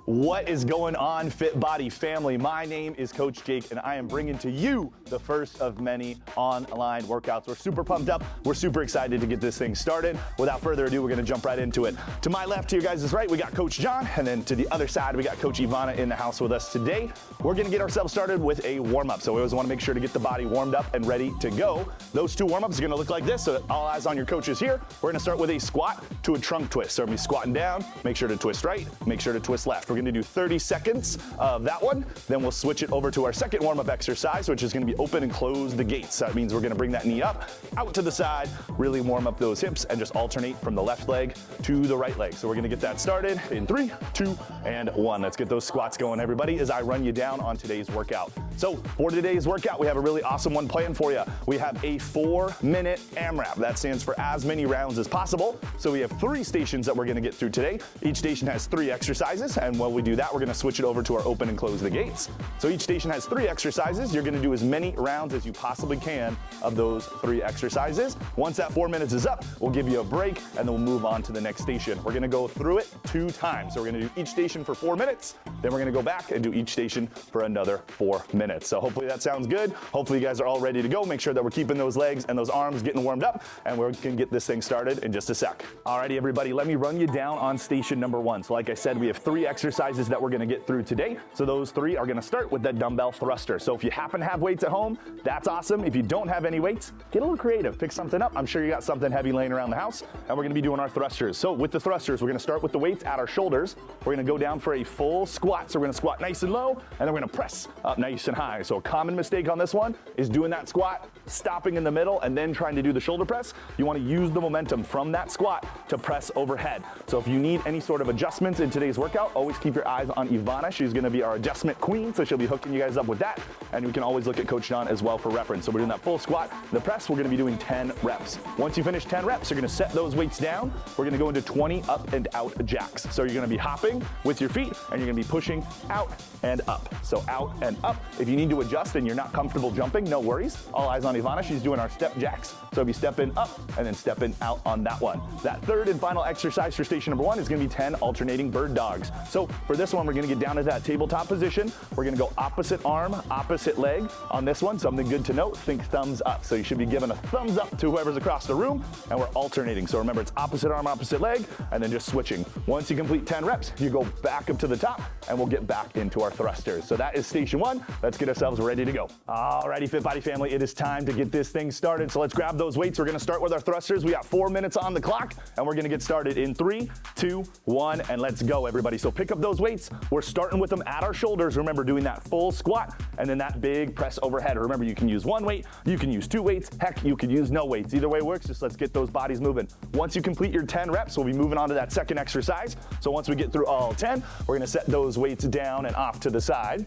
What is going on, Fit Body family? My name is Coach Jake, and I am bringing to you the first of many online workouts. We're super pumped up. We're super excited to get this thing started. Without further ado, we're gonna jump right into it. To my left, to your guys' right, we got Coach John, and then to the other side, we got Coach Ivana in the house with us today. We're gonna get ourselves started with a warm-up. So we always wanna make sure to get the body warmed up and ready to go. Those two warm-ups are gonna look like this, so all eyes on your coaches here. We're gonna start with a squat to a trunk twist. So we're gonna be squatting down, make sure to twist right, make sure to twist left. We're gonna do 30 seconds of that one. Then we'll switch it over to our second warm-up exercise, which is gonna be open and close the gates. So that means we're gonna bring that knee up, out to the side, really warm up those hips and just alternate from the left leg to the right leg. So we're gonna get that started in 3, 2, and 1. Let's get those squats going, everybody, as I run you down on today's workout. So for today's workout, we have a really awesome one planned for you. We have a 4-minute AMRAP. That stands for as many rounds as possible. So we have 3 stations that we're gonna get through today. Each station has 3 exercises, and while we do that, we're gonna switch it over to our open and close the gates. So each station has 3 exercises. You're gonna do as many rounds as you possibly can of those 3 exercises. Once that 4 minutes is up, we'll give you a break, and then we'll move on to the next station. We're gonna go through it 2 times. So we're gonna do each station for 4 minutes, then we're gonna go back and do each station for another 4 minutes. So hopefully that sounds good. Hopefully you guys are all ready to go. Make sure that we're keeping those legs and those arms getting warmed up, and we're gonna get this thing started in just a sec. Alrighty, everybody, let me run you down on station number 1. So like I said, we have 3 exercises that we're gonna get through today. So those 3 are gonna start with that dumbbell thruster. So if you happen to have weights at home, that's awesome. If you don't have any weights, get a little creative, pick something up. I'm sure you got something heavy laying around the house, and we're gonna be doing our thrusters. So with the thrusters, we're gonna start with the weights at our shoulders. We're gonna go down for a full squat. So we're gonna squat nice and low, and then we're gonna press up nice and high. So a common mistake on this one is doing that squat, stopping in the middle, and then trying to do the shoulder press. You wanna use the momentum from that squat to press overhead. So if you need any sort of adjustments in today's workout, always keep your eyes on Ivana. She's gonna be our adjustment queen, so she'll be hooking you guys up with that. And we can always look at Coach John as well for reference. So we're doing that full squat. The press, we're gonna be doing 10 reps. Once you finish 10 reps, you're gonna set those weights down. We're gonna go into 20 up and out jacks. So you're gonna be hopping with your feet, and you're gonna be pushing out and up. So out and up. If you need to adjust and you're not comfortable jumping, no worries. All eyes on Ivana. She's doing our step jacks. So be stepping up and then stepping out on that one. That third and final exercise for station number 1 is gonna be 10 alternating bird dogs. So for this one, we're gonna get down to that tabletop position. We're gonna go opposite arm, opposite leg on this one. Something good to note, think thumbs up. So you should be giving a thumbs up to whoever's across the room, and we're alternating. So remember, it's opposite arm, opposite leg, and then just switching. Once you complete 10 reps, you go back up to the top, and we'll get back into our thrusters. So that is station 1. Let's get ourselves ready to go. Alrighty, Fit Body family, it is time to get this thing started. So let's grab those weights. We're gonna start with our thrusters. We got 4 minutes on the clock, and we're gonna get started in 3, 2, 1, and let's go, everybody. So pick up those weights. We're starting with them at our shoulders. Remember, doing that full squat, and then that big press overhead. Remember, you can use 1 weight, you can use 2 weights, heck, you could use no weights. Either way works, just let's get those bodies moving. Once you complete your 10 reps, we'll be moving on to that second exercise. So once we get through all 10, we're gonna set those weights down and off to the side.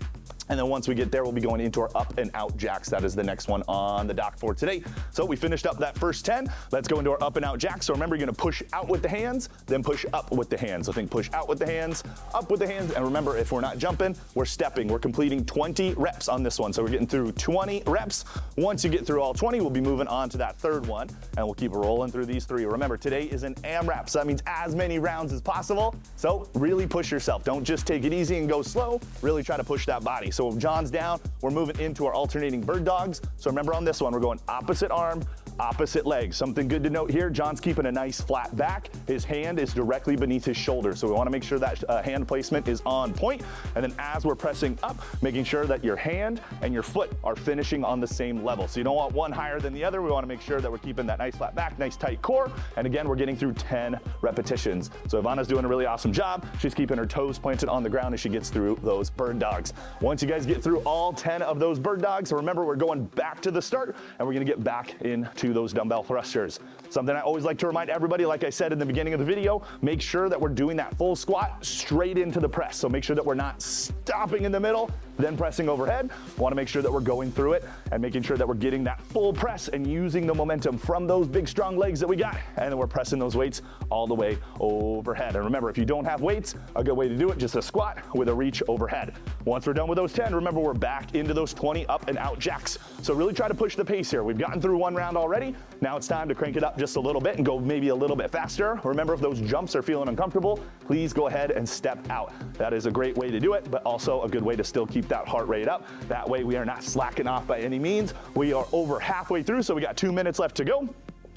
And then once we get there, we'll be going into our up and out jacks. That is the next one on the dock for today. So we finished up that first 10. Let's go into our up and out jacks. So remember, you're gonna push out with the hands, then push up with the hands. So think push out with the hands, up with the hands. And remember, if we're not jumping, we're stepping. We're completing 20 reps on this one. So we're getting through 20 reps. Once you get through all 20, we'll be moving on to that third one, and we'll keep rolling through these 3. Remember, today is an AMRAP, so that means as many rounds as possible. So really push yourself. Don't just take it easy and go slow. Really try to push that body. So if John's down, we're moving into our alternating bird dogs. So remember, on this one, we're going opposite arm, opposite leg. Something good to note here, John's keeping a nice flat back. His hand is directly beneath his shoulder. So we wanna make sure that hand placement is on point. And then as we're pressing up, making sure that your hand and your foot are finishing on the same level. So you don't want one higher than the other. We wanna make sure that we're keeping that nice flat back, nice tight core. And again, we're getting through 10 repetitions. So Ivana's doing a really awesome job. She's keeping her toes planted on the ground as she gets through those bird dogs. Once you guys get through all 10 of those bird dogs, so remember, we're going back to the start, and we're gonna get back into those dumbbell thrusters. Something I always like to remind everybody, like I said in the beginning of the video, make sure that we're doing that full squat straight into the press. So make sure that we're not stopping in the middle, then pressing overhead. Want to make sure that we're going through it and making sure that we're getting that full press and using the momentum from those big strong legs that we got. And then we're pressing those weights all the way overhead. And remember, if you don't have weights, a good way to do it, just a squat with a reach overhead. Once we're done with those 10, remember we're back into those 20 up and out jacks. So really try to push the pace here. We've gotten through one round already. Now it's time to crank it up just a little bit and go maybe a little bit faster. Remember, if those jumps are feeling uncomfortable, please go ahead and step out. That is a great way to do it, but also a good way to still keep that heart rate up. That way we are not slacking off by any means. We are over halfway through, so we got 2 minutes left to go.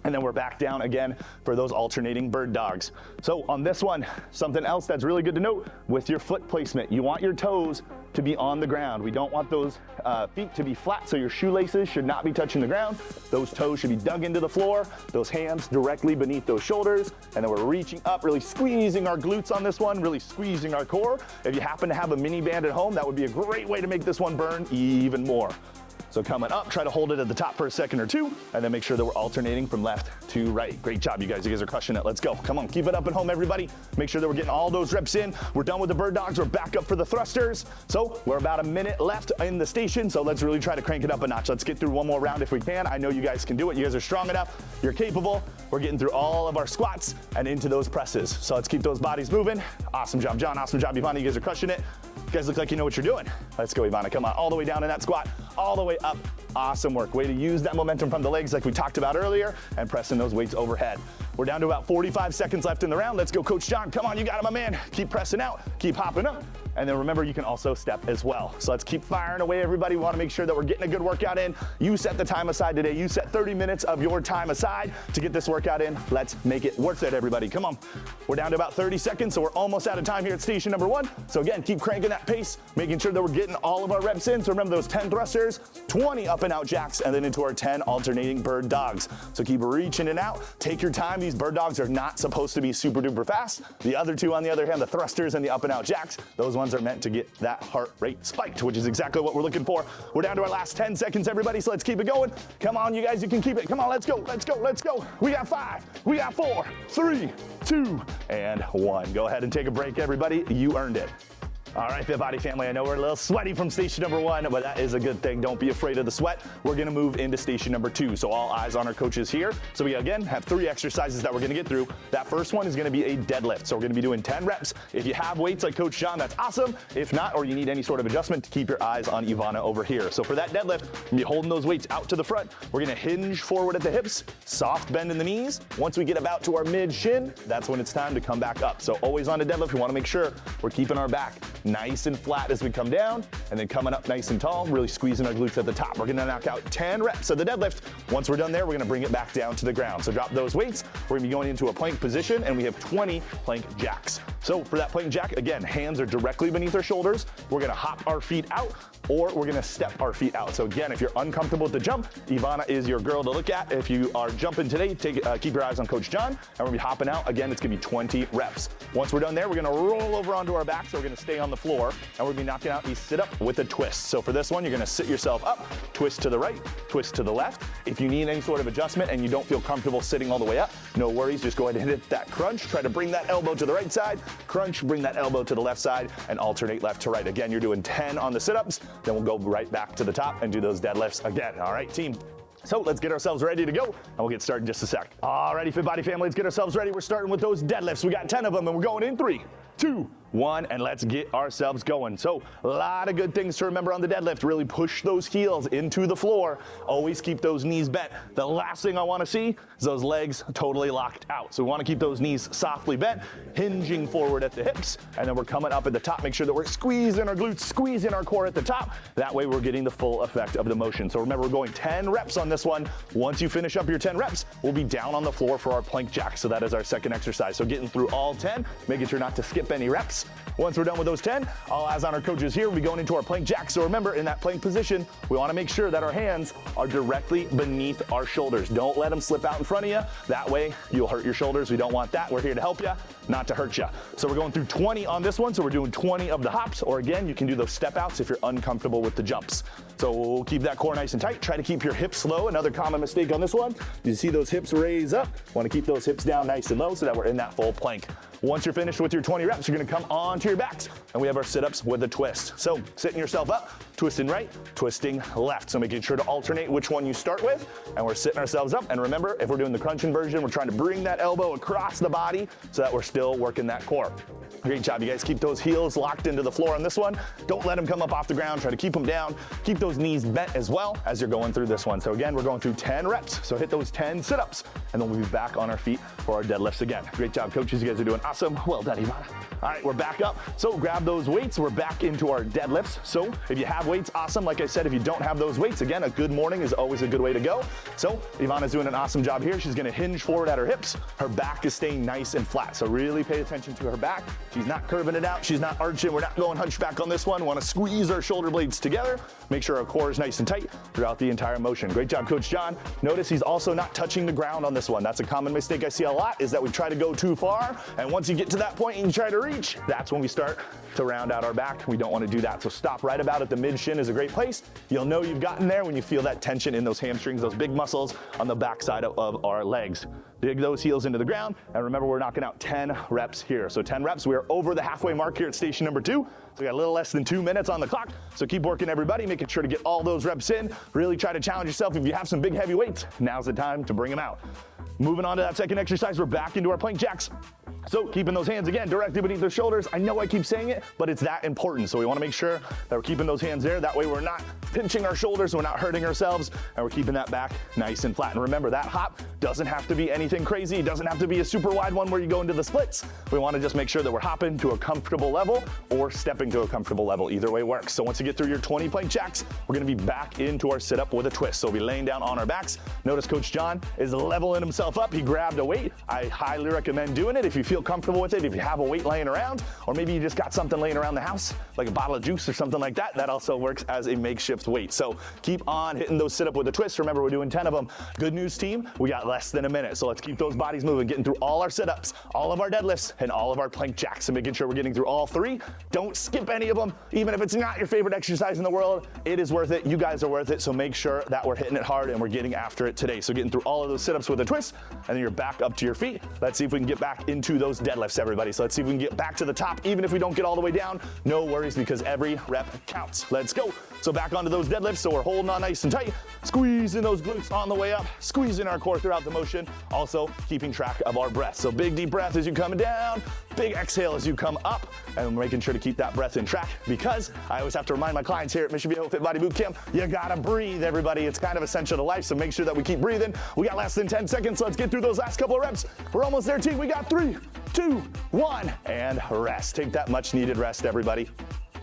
And then we're back down again for those alternating bird dogs. So on this one, something else that's really good to note with your foot placement, you want your toes to be on the ground. We don't want those feet to be flat, so your shoelaces should not be touching the ground. Those toes should be dug into the floor, those hands directly beneath those shoulders, and then we're reaching up, really squeezing our glutes on this one, really squeezing our core. If you happen to have a mini band at home, that would be a great way to make this one burn even more. So coming up, try to hold it at the top for a second or two, and then make sure that we're alternating from left to right. Great job, you guys. You guys are crushing it. Let's go. Come on, keep it up at home, everybody. Make sure that we're getting all those reps in. We're done with the bird dogs. We're back up for the thrusters. So we're about a minute left in the station, so let's really try to crank it up a notch. Let's get through one more round if we can. I know you guys can do it. You guys are strong enough. You're capable. We're getting through all of our squats and into those presses. So let's keep those bodies moving. Awesome job, John. Awesome job, Ivana. You guys are crushing it. You guys look like you know what you're doing. Let's go, Ivana. Come on, all the way down in that squat, all the way up. Awesome work. Way to use that momentum from the legs like we talked about earlier and pressing those weights overhead. We're down to about 45 seconds left in the round. Let's go, Coach John. Come on, you got it, my man. Keep pressing out, keep hopping up. And then remember, you can also step as well. So let's keep firing away, everybody. We want to make sure that we're getting a good workout in. You set the time aside today. You set 30 minutes of your time aside to get this workout in. Let's make it worth it, everybody. Come on. We're down to about 30 seconds, so we're almost out of time here at station number 1. So again, keep cranking that pace, making sure that we're getting all of our reps in. So remember those 10 thrusters, 20 up and out jacks, and then into our 10 alternating bird dogs. So keep reaching it out. Take your time. These bird dogs are not supposed to be super duper fast. The other two, on the other hand, the thrusters and the up and out jacks, those ones are meant to get that heart rate spiked, which is exactly what we're looking for. We're down to our last 10 seconds, everybody, so let's keep it going. Come on, you guys, you can keep it. Come on, let's go, let's go, let's go. We got 5, we got 4, 3, 2, and 1. Go ahead and take a break, everybody. You earned it. All right, Fit Body family, I know we're a little sweaty from station number 1, but that is a good thing. Don't be afraid of the sweat. We're gonna move into station number 2. So all eyes on our coaches here. So we, again, have 3 exercises that we're gonna get through. That first one is gonna be a deadlift. So we're gonna be doing 10 reps. If you have weights like Coach John, that's awesome. If not, or you need any sort of adjustment, keep your eyes on Ivana over here. So for that deadlift, we're gonna be holding those weights out to the front. We're gonna hinge forward at the hips, soft bend in the knees. Once we get about to our mid shin, that's when it's time to come back up. So always on a deadlift, we wanna make sure we're keeping our back nice and flat as we come down, and then coming up nice and tall, really squeezing our glutes at the top. We're gonna knock out 10 reps of the deadlift. Once we're done there, we're gonna bring it back down to the ground. So drop those weights. We're gonna be going into a plank position, and we have 20 plank jacks. So for that plank jack, again, hands are directly beneath our shoulders. We're gonna hop our feet out, or we're gonna step our feet out. So again, if you're uncomfortable with the jump, Ivana is your girl to look at. If you are jumping today, keep your eyes on Coach John, and we're gonna be hopping out. Again, it's gonna be 20 reps. Once we're done there, we're gonna roll over onto our back, so we're gonna stay on the floor, and we're gonna be knocking out a sit-up with a twist. So for this one, you're gonna sit yourself up, twist to the right, twist to the left. If you need any sort of adjustment and you don't feel comfortable sitting all the way up, no worries, just go ahead and hit that crunch. Try to bring that elbow to the right side, crunch, bring that elbow to the left side, and alternate left to right. Again, you're doing 10 on the sit-ups, then we'll go right back to the top and do those deadlifts again. All right, team. So let's get ourselves ready to go, and we'll get started in just a sec. All righty, Fit Body family, let's get ourselves ready. We're starting with those deadlifts. We got 10 of them, and we're going in 3, 2, 1, and let's get ourselves going. So a lot of good things to remember on the deadlift. Really push those heels into the floor. Always keep those knees bent. The last thing I want to see is those legs totally locked out. So we want to keep those knees softly bent, hinging forward at the hips, and then we're coming up at the top. Make sure that we're squeezing our glutes, squeezing our core at the top. That way we're getting the full effect of the motion. So remember, we're going 10 reps on this one. Once you finish up your 10 reps, we'll be down on the floor for our plank jack. So that is our second exercise. So getting through all 10, making sure not to skip any reps. Once we're done with those 10, all eyes on our coaches here. We'll be going into our plank jack. So remember, in that plank position, we want to make sure that our hands are directly beneath our shoulders. Don't let them slip out in front of you. That way, you'll hurt your shoulders. We don't want that. We're here to help you, not to hurt you. So we're going through 20 on this one. So we're doing 20 of the hops, or again, you can do those step outs if you're uncomfortable with the jumps. So we'll keep that core nice and tight. Try to keep your hips low. Another common mistake on this one, you see those hips raise up. Want to keep those hips down nice and low so that we're in that full plank. Once you're finished with your 20 reps, you're gonna come onto your backs, and we have our sit-ups with a twist. So sitting yourself up, twisting right, twisting left. So making sure to alternate which one you start with, and we're sitting ourselves up. And remember, if we're doing the crunching version, we're trying to bring that elbow across the body so that we're still working that core. Great job, you guys. Keep those heels locked into the floor on this one. Don't let them come up off the ground. Try to keep them down. Keep those knees bent as well as you're going through this one. So again, we're going through 10 reps. So hit those 10 sit-ups, and then we'll be back on our feet for our deadlifts again. Great job, coaches. You guys are doing awesome. Well done, Ivana. All right, we're back up. So grab those weights. We're back into our deadlifts. So if you have weights, awesome. Like I said, if you don't have those weights, again, a good morning is always a good way to go. So Ivana's doing an awesome job here. She's gonna hinge forward at her hips. Her back is staying nice and flat. So really pay attention to her back. She's not curving it out. She's not arching. We're not going hunchback on this one. We want to squeeze our shoulder blades together. Make sure our core is nice and tight throughout the entire motion. Great job, Coach John. Notice he's also not touching the ground on this one. That's a common mistake I see a lot, is that we try to go too far. And once you get to that point and you try to reach, that's when we start to round out our back. We don't want to do that. So stop right about at the mid shin is a great place. You'll know you've gotten there when you feel that tension in those hamstrings, those big muscles on the backside of our legs. Dig those heels into the ground, and remember, we're knocking out 10 reps here. So 10 reps, we are over the halfway mark here at station number 2. So we got a little less than 2 minutes on the clock. So keep working, everybody, making sure to get all those reps in. Really try to challenge yourself. If you have some big heavy weights, now's the time to bring them out. Moving on to that second exercise, we're back into our plank jacks. So keeping those hands, again, directly beneath the shoulders. I know I keep saying it, but it's that important. So we want to make sure that we're keeping those hands there. That way we're not pinching our shoulders, we're not hurting ourselves, and we're keeping that back nice and flat. And remember, that hop doesn't have to be anything crazy. It doesn't have to be a super wide one where you go into the splits. We want to just make sure that we're hopping to a comfortable level or stepping to a comfortable level. Either way works. So once you get through your 20 plank jacks, we're going to be back into our sit-up with a twist. So we'll be laying down on our backs. Notice Coach John is leveling himself up. He grabbed a weight. I highly recommend doing it if you feel comfortable with it. If you have a weight laying around, or maybe you just got something laying around the house, like a bottle of juice or something like that, that also works as a makeshift weight. So keep on hitting those sit-up with a twist. Remember, we're doing 10 of them. Good news, team, we got less than a minute. So let's keep those bodies moving, getting through all our sit-ups, all of our deadlifts, and all of our plank jacks, and making sure we're getting through all 3. Don't skip any of them. Even if it's not your favorite exercise in the world, it is worth it. You guys are worth it. So make sure that we're hitting it hard and we're getting after it today. So getting through all of those sit-ups with a twist, and then you're back up to your feet. Let's see if we can get back into those deadlifts, everybody. So let's see if we can get back to the top. Even if we don't get all the way down, no worries, because every rep counts. Let's go. So back onto those deadlifts. So we're holding on nice and tight, squeezing those glutes on the way up, squeezing our core throughout the motion, also keeping track of our breath. So big deep breath as you come down, big exhale as you come up, and we're making sure to keep that breath in track, because I always have to remind my clients here at Mission Viejo Fit Body Boot Camp, you gotta breathe, everybody. It's kind of essential to life, so make sure that we keep breathing. We got less than 10 seconds, so let's get through those last couple of reps. We're almost there, team. We got 3, 2, 1, and rest. Take that much needed rest, everybody.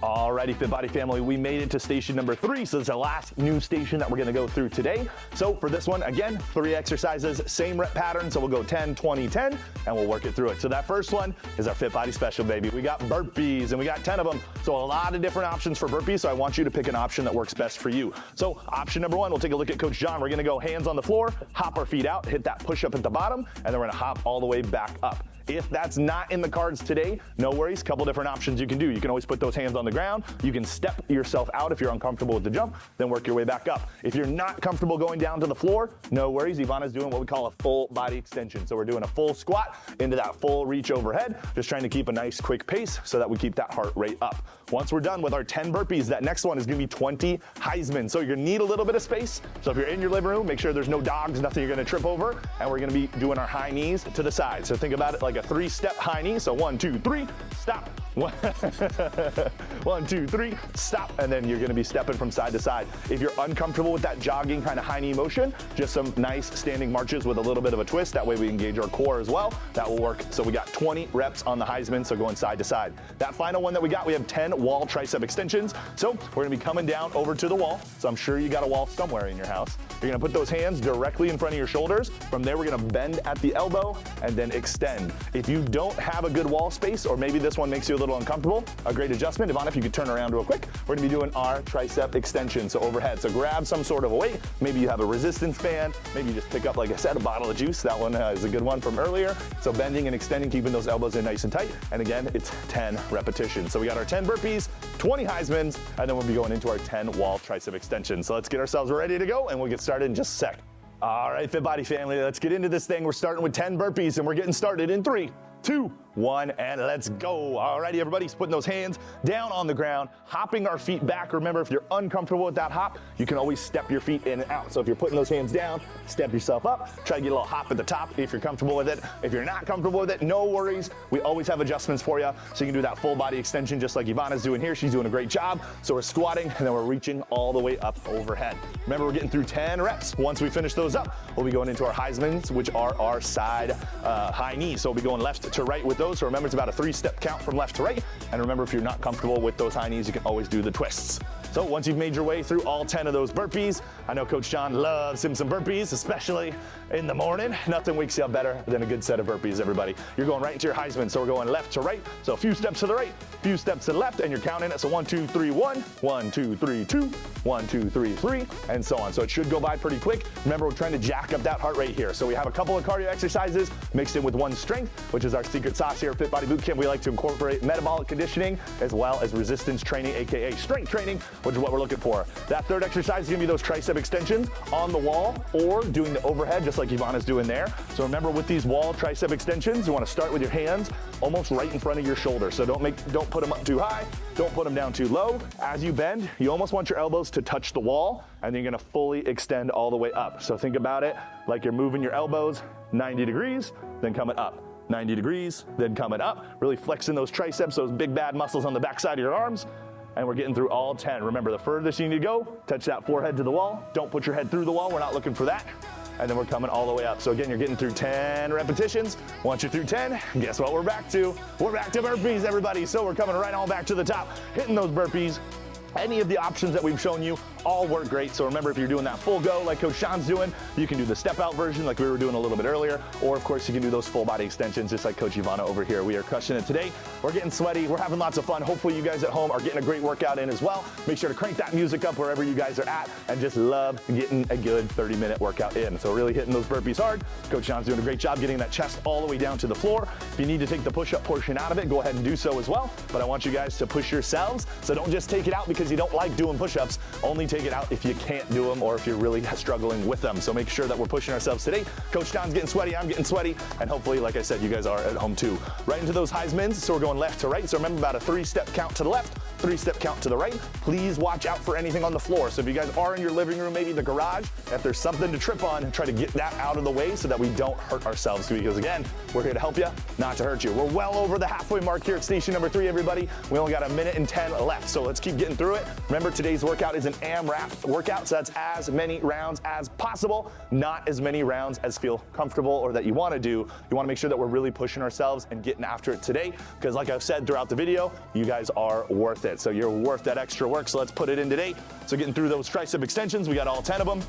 Alrighty, Fit Body family, we made it to station number 3, so it's the last new station that we're gonna go through today. So for this one, again, 3 exercises, same rep pattern, so we'll go 10, 20, 10, and we'll work it through it. So that first one is our Fit Body special, baby. We got burpees, and we got 10 of them, so a lot of different options for burpees, so I want you to pick an option that works best for you. So option number 1, we'll take a look at Coach John. We're gonna go hands on the floor, hop our feet out, hit that push up at the bottom, and then we're gonna hop all the way back up. If that's not in the cards today, no worries, couple different options you can do. You can always put those hands on the ground. You can step yourself out if you're uncomfortable with the jump, then work your way back up. If you're not comfortable going down to the floor, no worries. Ivana's doing what we call a full body extension. So we're doing a full squat into that full reach overhead, just trying to keep a nice quick pace so that we keep that heart rate up. Once we're done with our 10 burpees, that next one is gonna be 20 Heisman. So you're gonna need a little bit of space. So if you're in your living room, make sure there's no dogs, nothing you're gonna trip over, and we're gonna be doing our high knees to the side. So think about it like a 3-step high knee. So 1, 2, 3, stop. 1, 2, 3, stop, and then you're gonna be stepping from side to side. If you're uncomfortable with that jogging kind of high knee motion, just some nice standing marches with a little bit of a twist. That way we engage our core as well. That will work. So we got 20 reps on the Heisman, so going side to side. That final one that we got, we have 10 wall tricep extensions. So we're gonna be coming down over to the wall. So I'm sure you got a wall somewhere in your house. You're gonna put those hands directly in front of your shoulders. From there, we're gonna bend at the elbow and then extend. If you don't have a good wall space, or maybe this one makes you a little uncomfortable, a great adjustment. Ivana, if you could turn around real quick, we're gonna be doing our tricep extension, so overhead. So grab some sort of a weight. Maybe you have a resistance band. Maybe you just pick up, like I said, a bottle of juice. That one is a good one from earlier. So bending and extending, keeping those elbows in nice and tight. And again, it's 10 repetitions. So we got our 10 burpees, 20 Heismans, and then we'll be going into our 10 wall tricep extensions. So let's get ourselves ready to go, and we'll get started in just a sec. All right, Fit Body family, let's get into this thing. We're starting with 10 burpees, and we're getting started in 3, 2, 1, and let's go. Alrighty, everybody's putting those hands down on the ground, hopping our feet back. Remember, if you're uncomfortable with that hop, you can always step your feet in and out. So if you're putting those hands down, step yourself up, try to get a little hop at the top if you're comfortable with it. If you're not comfortable with it, no worries. We always have adjustments for you, so you can do that full body extension just like Ivana's doing here. She's doing a great job. So we're squatting, and then we're reaching all the way up overhead. Remember, we're getting through 10 reps. Once we finish those up, we'll be going into our Heismans, which are our side high knees. So we'll be going left to right with those. So remember, it's about a 3-step count from left to right. And remember, if you're not comfortable with those high knees, you can always do the twists. So once you've made your way through all 10 of those burpees, I know Coach John loves him some burpees, especially in the morning. Nothing wakes you up better than a good set of burpees, everybody. You're going right into your Heisman. So we're going left to right. So a few steps to the right, a few steps to the left, and you're counting it. So 1, 2, 3, 1, 1, 2, 3, 2, 1, 2, 3, 3, and so on. So it should go by pretty quick. Remember, we're trying to jack up that heart rate here. So we have a couple of cardio exercises mixed in with one strength, which is our secret sauce here at Fit Body Bootcamp. We like to incorporate metabolic conditioning as well as resistance training, aka strength training, which is what we're looking for. That third exercise is gonna be those tricep extensions on the wall or doing the overhead, just like Ivana's doing there. So remember, with these wall tricep extensions, you wanna start with your hands almost right in front of your shoulder. So don't put them up too high, don't put them down too low. As you bend, you almost want your elbows to touch the wall, and then you're gonna fully extend all the way up. So think about it like you're moving your elbows 90 degrees, then coming up. 90 degrees, then coming up, really flexing those triceps, those big bad muscles on the backside of your arms. And we're getting through all 10. Remember, the furthest you need to go, touch that forehead to the wall. Don't put your head through the wall. We're not looking for that. And then we're coming all the way up. So again, you're getting through 10 repetitions. Once you're through 10, guess what we're back to? We're back to burpees, everybody. So we're coming right on back to the top, hitting those burpees. Any of the options that we've shown you all work great. So remember, if you're doing that full go like Coach Sean's doing, you can do the step out version like we were doing a little bit earlier, or of course you can do those full body extensions just like Coach Ivana over here. We are crushing it today. We're getting sweaty. We're having lots of fun. Hopefully you guys at home are getting a great workout in as well. Make sure to crank that music up wherever you guys are at and just love getting a good 30-minute workout in. So really hitting those burpees hard. Coach Sean's doing a great job getting that chest all the way down to the floor. If you need to take the push-up portion out of it, go ahead and do so as well. But I want you guys to push yourselves. So don't just take it out because you don't like doing push-ups. Only take it out if you can't do them or if you're really struggling with them. So make sure that we're pushing ourselves today. Coach Don's getting sweaty, I'm getting sweaty, and hopefully, like I said, you guys are at home too. Right into those Heismans. So we're going left to right. So remember, about a 3-step count to the left, 3-step count to the right. Please watch out for anything on the floor. So if you guys are in your living room, maybe the garage, if there's something to trip on, try to get that out of the way so that we don't hurt ourselves, because again, we're here to help you, not to hurt you. We're well over the halfway mark here at station number 3, everybody. We only got 1 minute and 10 left, so let's keep getting through it. Remember, today's workout is an AMRAP workout, so that's as many rounds as possible, not as many rounds as feel comfortable or that you want to do. You want to make sure that we're really pushing ourselves and getting after it today, because like I've said throughout the video, you guys are worth it. So you're worth that extra work, so let's put it in today. So getting through those tricep extensions, we got all 10 of them.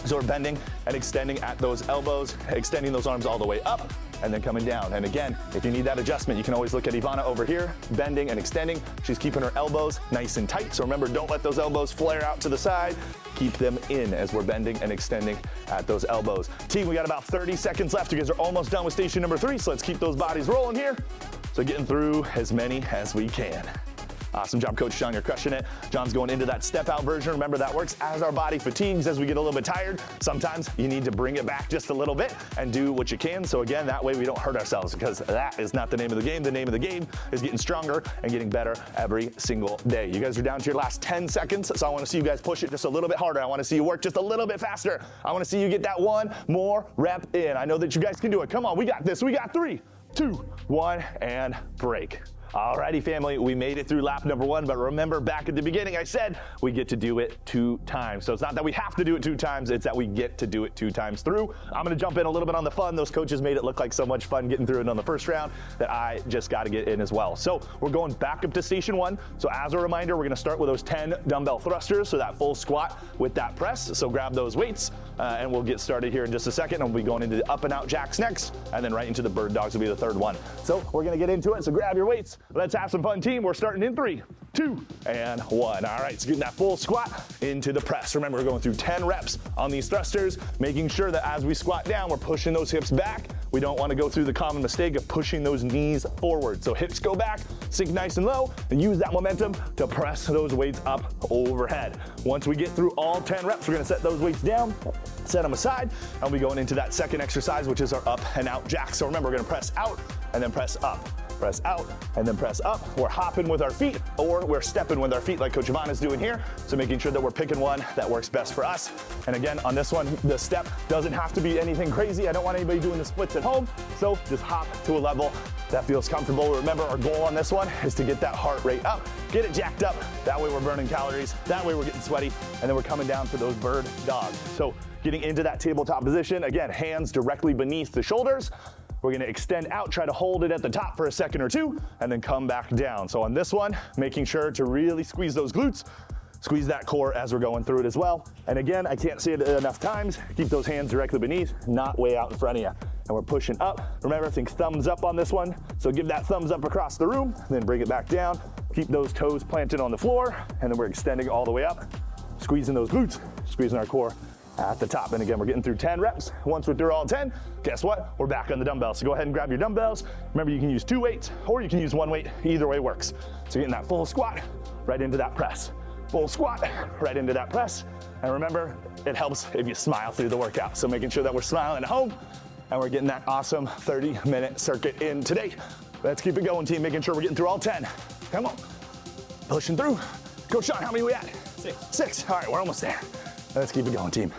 So we're bending and extending at those elbows, extending those arms all the way up, and then coming down. And again, if you need that adjustment, you can always look at Ivana over here, bending and extending. She's keeping her elbows nice and tight. So remember, don't let those elbows flare out to the side. Keep them in as we're bending and extending at those elbows. Team, we got about 30 seconds left. You guys are almost done with station number 3, so let's keep those bodies rolling here. So getting through as many as we can. Awesome job, Coach Sean, you're crushing it. John's going into that step out version. Remember, that works as our body fatigues, as we get a little bit tired. Sometimes you need to bring it back just a little bit and do what you can. So again, that way we don't hurt ourselves, because that is not the name of the game. The name of the game is getting stronger and getting better every single day. You guys are down to your last 10 seconds. So I want to see you guys push it just a little bit harder. I want to see you work just a little bit faster. I want to see you get that 1 more rep in. I know that you guys can do it. Come on, we got this. We got 3, 2, 1, and break. Alrighty, family, we made it through lap number 1, but remember, back at the beginning, I said we get to do it 2 times. So it's not that we have to do it 2 times, it's that we get to do it 2 times through. I'm gonna jump in a little bit on the fun. Those coaches made it look like so much fun getting through it on the first round that I just gotta get in as well. So we're going back up to station 1. So as a reminder, we're gonna start with those 10 dumbbell thrusters, so that full squat with that press. So grab those weights, and we'll get started here in just a second. And we'll be going into the up and out jacks next, and then right into the bird dogs will be the 3rd one. So we're gonna get into it, so grab your weights. Let's have some fun, team. We're starting in 3, 2, and 1. All right, so getting that full squat into the press. Remember, we're going through 10 reps on these thrusters, making sure that as we squat down, we're pushing those hips back. We don't want to go through the common mistake of pushing those knees forward. So hips go back, sink nice and low, and use that momentum to press those weights up overhead. Once we get through all 10 reps, we're gonna set those weights down, set them aside, and we'll be going into that second exercise, which is our up and out jack. So remember, we're gonna press out and then press up. press out, and then press up. We're hopping with our feet, or we're stepping with our feet like Coach Yvonne is doing here. So making sure that we're picking one that works best for us. And again, on this one, the step doesn't have to be anything crazy. I don't want anybody doing the splits at home. So just hop to a level that feels comfortable. Remember, our goal on this one is to get that heart rate up, get it jacked up. That way we're burning calories. That way we're getting sweaty. And then we're coming down for those bird dogs. So getting into that tabletop position, again, hands directly beneath the shoulders. We're gonna extend out, try to hold it at the top for a second or two, and then come back down. So on this one, making sure to really squeeze those glutes, squeeze that core as we're going through it as well. And again, I can't say it enough times, keep those hands directly beneath, not way out in front of you. And we're pushing up. Remember, think thumbs up on this one. So give that thumbs up across the room, then bring it back down. Keep those toes planted on the floor, and then we're extending all the way up, squeezing those glutes, squeezing our core at the top. And again, we're getting through 10 reps. Once we're through all 10, guess what? We're back on the dumbbells. So go ahead and grab your dumbbells. Remember, you can use 2 weights or you can use 1 weight. Either way works. So getting that full squat right into that press. Full squat right into that press. And remember, it helps if you smile through the workout. So making sure that we're smiling at home and we're getting that awesome 30-minute circuit in today. Let's keep it going, team. Making sure we're getting through all 10. Come on. Pushing through. Coach Sean, how many are we at? 6. All right, we're almost there. Let's keep it going, team.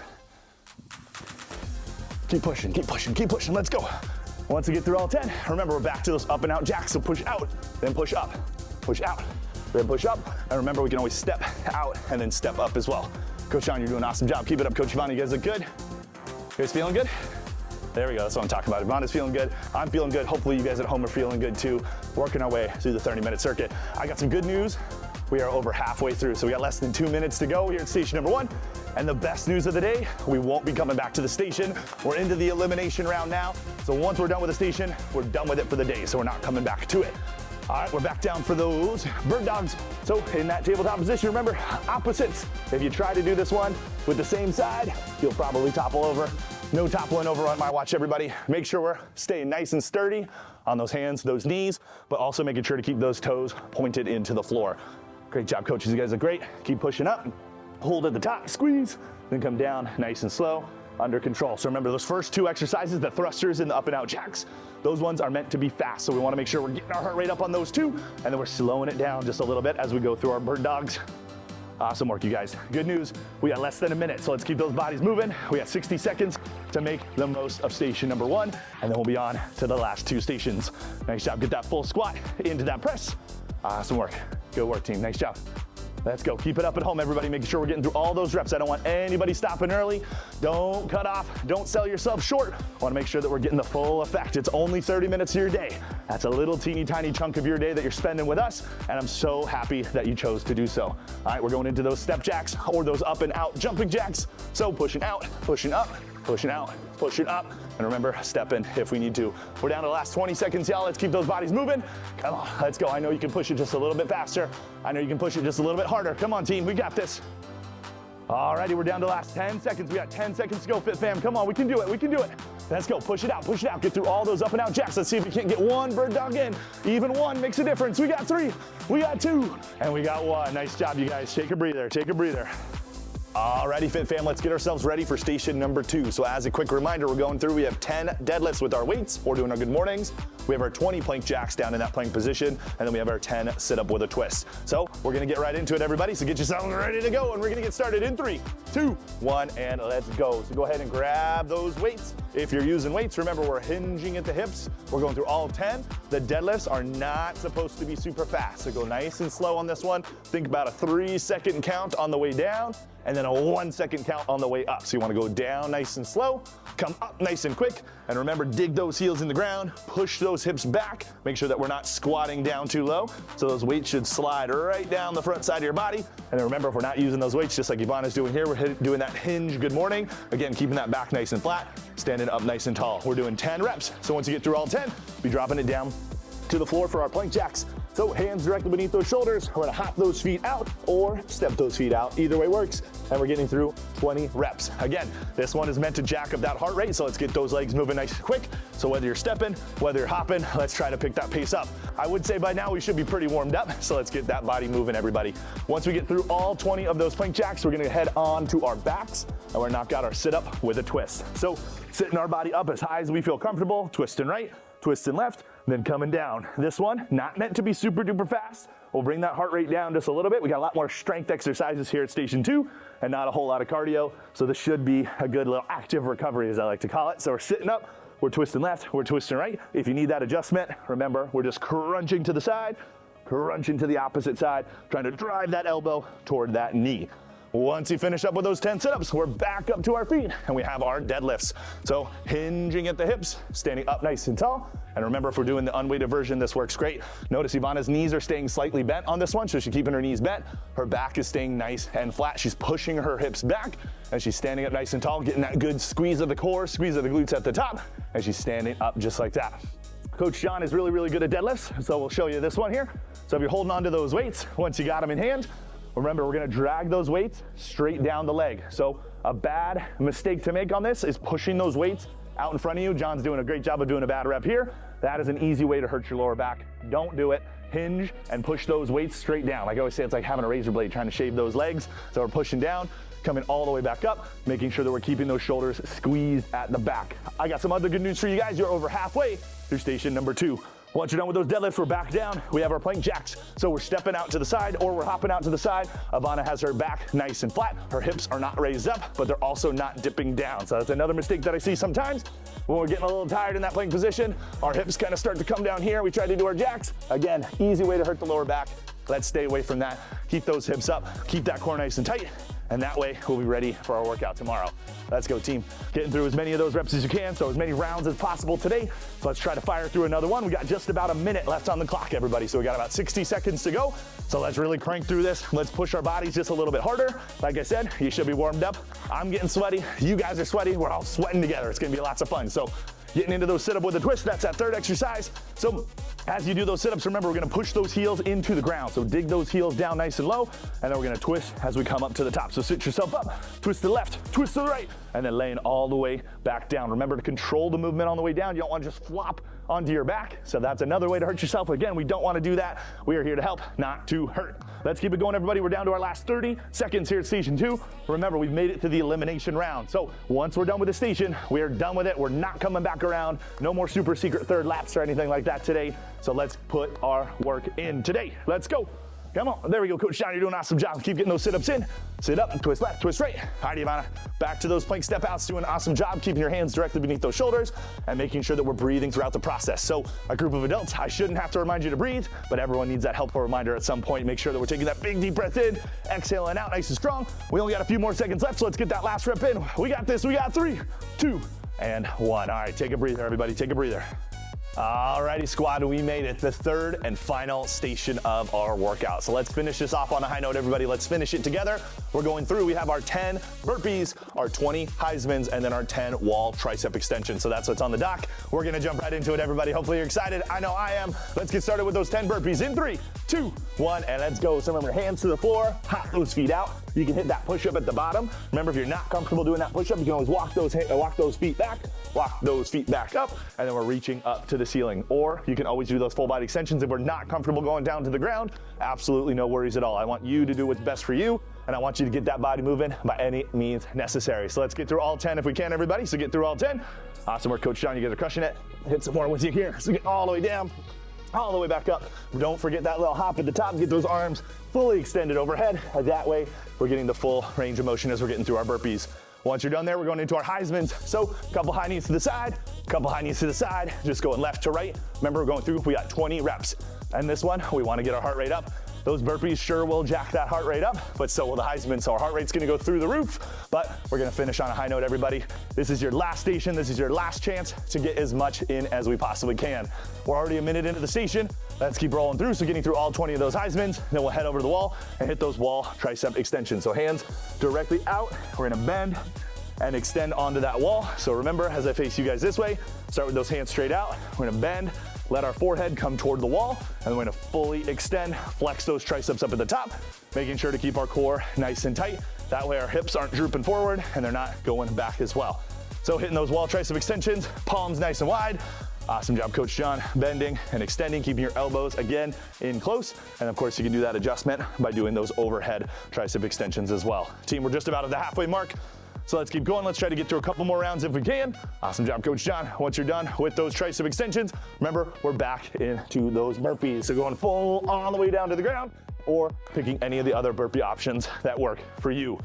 Keep pushing, keep pushing, keep pushing. Let's go. Once we get through all 10, remember, we're back to those up and out jacks. So push out, then push up, push out, then push up. And remember, we can always step out and then step up as well. Coach Sean, you're doing an awesome job. Keep it up, Coach Yvonne. You guys look good? You guys feeling good? There we go, that's what I'm talking about. Yvonne is feeling good, I'm feeling good. Hopefully you guys at home are feeling good too. Working our way through the 30-minute circuit. I got some good news. We are over halfway through, so we got less than 2 minutes to go here at station number 1. And the best news of the day, we won't be coming back to the station. We're into the elimination round now. So once we're done with the station, we're done with it for the day, so we're not coming back to it. All right, we're back down for those bird dogs. So in that tabletop position, remember, opposites. If you try to do this one with the same side, you'll probably topple over. No toppling over on my watch, everybody. Make sure we're staying nice and sturdy on those hands, those knees, but also making sure to keep those toes pointed into the floor. Great job, coaches. You guys are great. Keep pushing up. Hold at the top, squeeze, then come down nice and slow, under control. So remember, those first 2 exercises, the thrusters and the up and out jacks, those ones are meant to be fast. So we want to make sure we're getting our heart rate up on those 2, and then we're slowing it down just a little bit as we go through our bird dogs. Awesome work, you guys. Good news, we got less than a minute, so let's keep those bodies moving. We got 60 seconds to make the most of station number 1, and then we'll be on to the last 2 stations. Nice job, get that full squat into that press. Awesome work, good work, team, nice job. Let's go, keep it up at home, everybody, making sure we're getting through all those reps. I don't want anybody stopping early. Don't cut off, don't sell yourself short. I wanna make sure that we're getting the full effect. It's only 30 minutes of your day. That's a little teeny tiny chunk of your day that you're spending with us, and I'm so happy that you chose to do so. All right, we're going into those step jacks or those up and out jumping jacks. So pushing out, pushing up, pushing out, pushing up, and remember, step in if we need to. We're down to the last 20 seconds, y'all. Let's keep those bodies moving. Come on, let's go. I know you can push it just a little bit faster. I know you can push it just a little bit harder. Come on, team, we got this. Alrighty, we're down to the last 10 seconds. We got 10 seconds to go, Fit Fam. Come on, we can do it, we can do it. Let's go, push it out, push it out. Get through all those up and out jacks. Let's see if we can't get 1 bird dog in. Even 1 makes a difference. We got 3, we got 2, and we got 1. Nice job, you guys. Take a breather, take a breather. Alrighty, Fit Fam, let's get ourselves ready for station number 2. So as a quick reminder, we're going through, we have 10 deadlifts with our weights. We're doing our good mornings. We have our 20 plank jacks down in that plank position, and then we have our 10 sit up with a twist. So we're gonna get right into it, everybody. So get yourselves ready to go, and we're gonna get started in 3, 2, 1, and let's go. So go ahead and grab those weights. If you're using weights, remember we're hinging at the hips. We're going through all 10. The deadlifts are not supposed to be super fast, so go nice and slow on this one. Think about a 3-second count on the way down, and then a 1-second count on the way up. So you wanna go down nice and slow, come up nice and quick, and remember, dig those heels in the ground, push those hips back, make sure that we're not squatting down too low, so those weights should slide right down the front side of your body. And then remember, if we're not using those weights, just like Yvonne is doing here, we're doing that hinge good morning. Again, keeping that back nice and flat, standing up nice and tall. We're doing 10 reps, so once you get through all 10, be dropping it down to the floor for our plank jacks. So hands directly beneath those shoulders. We're gonna hop those feet out or step those feet out. Either way works. And we're getting through 20 reps. Again, this one is meant to jack up that heart rate, so let's get those legs moving nice and quick. So whether you're stepping, whether you're hopping, let's try to pick that pace up. I would say by now we should be pretty warmed up, so let's get that body moving, everybody. Once we get through all 20 of those plank jacks, we're gonna head on to our backs, and we're gonna knock out our sit up with a twist. So sitting our body up as high as we feel comfortable, twisting right, twisting left, then coming down. This one, not meant to be super duper fast. We'll bring that heart rate down just a little bit. We got a lot more strength exercises here at station 2 and not a whole lot of cardio. So this should be a good little active recovery, as I like to call it. So we're sitting up, we're twisting left, we're twisting right. If you need that adjustment, remember, we're just crunching to the side, crunching to the opposite side, trying to drive that elbow toward that knee. Once you finish up with those 10 sit-ups, we're back up to our feet and we have our deadlifts. So hinging at the hips, standing up nice and tall. And remember, if we're doing the unweighted version, this works great. Notice Ivana's knees are staying slightly bent on this one, so she's keeping her knees bent. Her back is staying nice and flat. She's pushing her hips back and she's standing up nice and tall, getting that good squeeze of the core, squeeze of the glutes at the top, and she's standing up just like that. Coach John is really, really good at deadlifts, so we'll show you this one here. So if you're holding onto those weights, once you got them in hand, remember, we're gonna drag those weights straight down the leg. So a bad mistake to make on this is pushing those weights out in front of you. John's doing a great job of doing a bad rep here. That is an easy way to hurt your lower back. Don't do it. Hinge and push those weights straight down. Like I always say, it's like having a razor blade trying to shave those legs. So we're pushing down, coming all the way back up, making sure that we're keeping those shoulders squeezed at the back. I got some other good news for you guys. You're over halfway through station number 2. Once you're done with those deadlifts, we're back down. We have our plank jacks. So we're stepping out to the side or we're hopping out to the side. Ivana has her back nice and flat. Her hips are not raised up, but they're also not dipping down. So that's another mistake that I see sometimes when we're getting a little tired in that plank position. Our hips kind of start to come down here. We try to do our jacks. Again, easy way to hurt the lower back. Let's stay away from that. Keep those hips up, keep that core nice and tight, and that way we'll be ready for our workout tomorrow. Let's go, team. Getting through as many of those reps as you can, so as many rounds as possible today. So let's try to fire through another one. We got just about a minute left on the clock, everybody. So we got about 60 seconds to go. So let's really crank through this. Let's push our bodies just a little bit harder. Like I said, you should be warmed up. I'm getting sweaty. You guys are sweaty. We're all sweating together. It's gonna be lots of fun. So getting into those sit-up with a twist, that's that third exercise. So as you do those sit-ups, remember, we're gonna push those heels into the ground. So dig those heels down nice and low, and then we're gonna twist as we come up to the top. So sit yourself up, twist to the left, twist to the right, and then laying all the way back down. Remember to control the movement on the way down. You don't wanna just flop onto your back. So that's another way to hurt yourself. Again, we don't wanna do that. We are here to help, not to hurt. Let's keep it going, everybody. We're down to our last 30 seconds here at station 2. Remember, we've made it to the elimination round. So once we're done with the station, we are done with it. We're not coming back around. No more super secret third laps or anything like that today. So let's put our work in today. Let's go. Come on, there we go, Coach John, you're doing an awesome job. Keep getting those sit-ups in. Sit up, twist left, twist right. All right, Ivana, back to those plank step outs, doing an awesome job, keeping your hands directly beneath those shoulders and making sure that we're breathing throughout the process. So a group of adults, I shouldn't have to remind you to breathe, but everyone needs that helpful reminder at some point. Make sure that we're taking that big, deep breath in, exhaling out nice and strong. We only got a few more seconds left, so let's get that last rep in. We got this, we got 3, 2, and 1. All right, take a breather, everybody, take a breather. Alrighty, squad, we made it, the third and final station of our workout. So let's finish this off on a high note, everybody. Let's finish it together. We're going through, we have our 10 burpees, our 20 Heismans, and then our 10 wall tricep extensions. So that's what's on the dock. We're gonna jump right into it, everybody. Hopefully you're excited. I know I am. Let's get started with those 10 burpees in 3, 2, 1, and let's go. So remember, hands to the floor, hop those feet out. You can hit that push-up at the bottom. Remember, if you're not comfortable doing that push-up, you can always walk those feet back, walk those feet back up, and then we're reaching up to the ceiling. Or you can always do those full body extensions if we're not comfortable going down to the ground. Absolutely no worries at all. I want you to do what's best for you, and I want you to get that body moving by any means necessary. So let's get through all 10 if we can, everybody. So get through all 10. Awesome work, Coach John. You guys are crushing it. Hit some more with you here. So get all the way down, all the way back up. Don't forget that little hop at the top. Get those arms fully extended overhead. That way, we're getting the full range of motion as we're getting through our burpees. Once you're done there, we're going into our Heismans. So a couple high knees to the side, couple high knees to the side, just going left to right. Remember, we're going through, we got 20 reps. And this one, we want to get our heart rate up. Those burpees sure will jack that heart rate up, but so will the Heisman. So our heart rate's gonna go through the roof, but we're gonna finish on a high note, everybody. This is your last station. This is your last chance to get as much in as we possibly can. We're already a minute into the station. Let's keep rolling through. So getting through all 20 of those Heismans, then we'll head over to the wall and hit those wall tricep extensions. So hands directly out. We're gonna bend and extend onto that wall. So remember, as I face you guys this way, start with those hands straight out. We're gonna bend, let our forehead come toward the wall, and we're gonna fully extend, flex those triceps up at the top, making sure to keep our core nice and tight. That way our hips aren't drooping forward and they're not going back as well. So hitting those wall tricep extensions, palms nice and wide. Awesome job, Coach John, bending and extending, keeping your elbows again in close. And of course, you can do that adjustment by doing those overhead tricep extensions as well. Team, we're just about at the halfway mark. So let's keep going. Let's try to get through a couple more rounds if we can. Awesome job, Coach John. Once you're done with those tricep extensions, remember, we're back into those burpees. So going full on the way down to the ground or picking any of the other burpee options that work for you.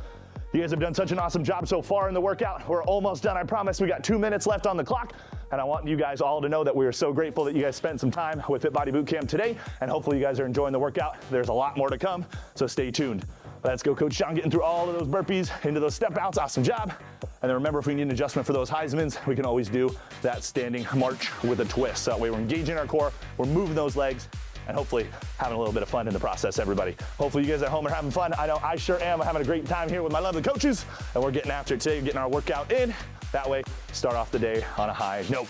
You guys have done such an awesome job so far in the workout. We're almost done, I promise. We got 2 minutes left on the clock. And I want you guys all to know that we are so grateful that you guys spent some time with Fit Body Bootcamp today. And hopefully you guys are enjoying the workout. There's a lot more to come, so stay tuned. Let's go, Coach John, getting through all of those burpees into those step outs. Awesome job. And then remember, if we need an adjustment for those Heismans, we can always do that standing march with a twist. So that way we're engaging our core, we're moving those legs, and hopefully having a little bit of fun in the process, everybody. Hopefully you guys at home are having fun. I know I sure am. I'm having a great time here with my lovely coaches, and we're getting after it today, getting our workout in. That way, start off the day on a high note.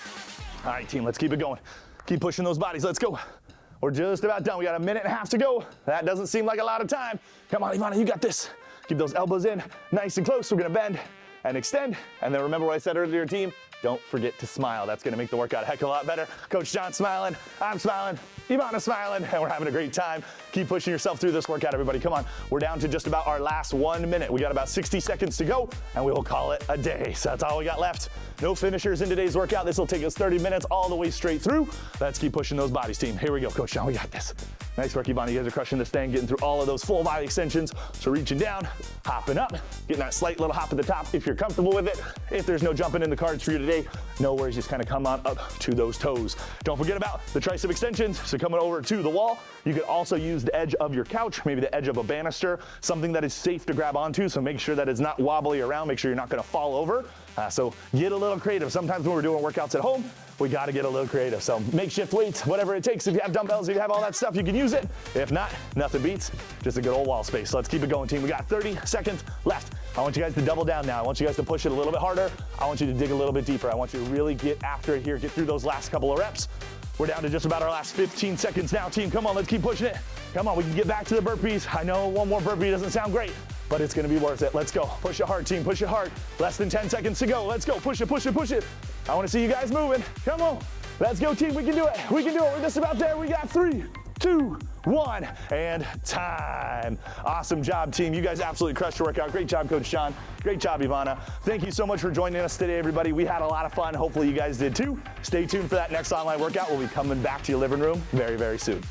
All right, team, let's keep it going. Keep pushing those bodies, let's go. We're just about done. We got 1.5 minutes to go. That doesn't seem like a lot of time. Come on, Ivana, you got this. Keep those elbows in, nice and close. We're gonna bend and extend. And then remember what I said earlier, team, don't forget to smile. That's gonna make the workout a heck of a lot better. Coach John smiling, I'm smiling, Ivana smiling, and we're having a great time. Keep pushing yourself through this workout, everybody. Come on, we're down to just about our last 1 minute. We got about 60 seconds to go, and we will call it a day. So that's all we got left. No finishers in today's workout. This will take us 30 minutes all the way straight through. Let's keep pushing those bodies, team. Here we go, Coach John, we got this. Nice work, Ivana. You guys are crushing this thing, getting through all of those full body extensions. So reaching down, hopping up, getting that slight little hop at the top if you're comfortable with it. If there's no jumping in the cards for you today, no worries, just kind of come on up to those toes. Don't forget about the tricep extensions. So coming over to the wall, you could also use the edge of your couch, maybe the edge of a banister, something that is safe to grab onto. So make sure that it's not wobbly around. Make sure you're not gonna fall over. So get a little creative. Sometimes when we're doing workouts at home, we gotta get a little creative. So makeshift weights, whatever it takes. If you have dumbbells, if you have all that stuff, you can use it. If not, nothing beats just a good old wall space. So let's keep it going, team. We got 30 seconds left. I want you guys to double down now. I want you guys to push it a little bit harder. I want you to dig a little bit deeper. I want you to really get after it here, get through those last couple of reps. We're down to just about our last 15 seconds now, team. Come on, let's keep pushing it. Come on, we can get back to the burpees. I know one more burpee doesn't sound great, but it's gonna be worth it. Let's go. Push it hard, team. Push it hard. Less than 10 seconds to go. Let's go. Push it, push it, push it. I wanna see you guys moving. Come on. Let's go, team. We can do it. We can do it. We're just about there. We got 3, 2, 1, and time. Awesome job, team. You guys absolutely crushed your workout. Great job, Coach John. Great job, Ivana. Thank you so much for joining us today, everybody. We had a lot of fun. Hopefully you guys did too. Stay tuned for that next online workout. We'll be coming back to your living room very, very soon.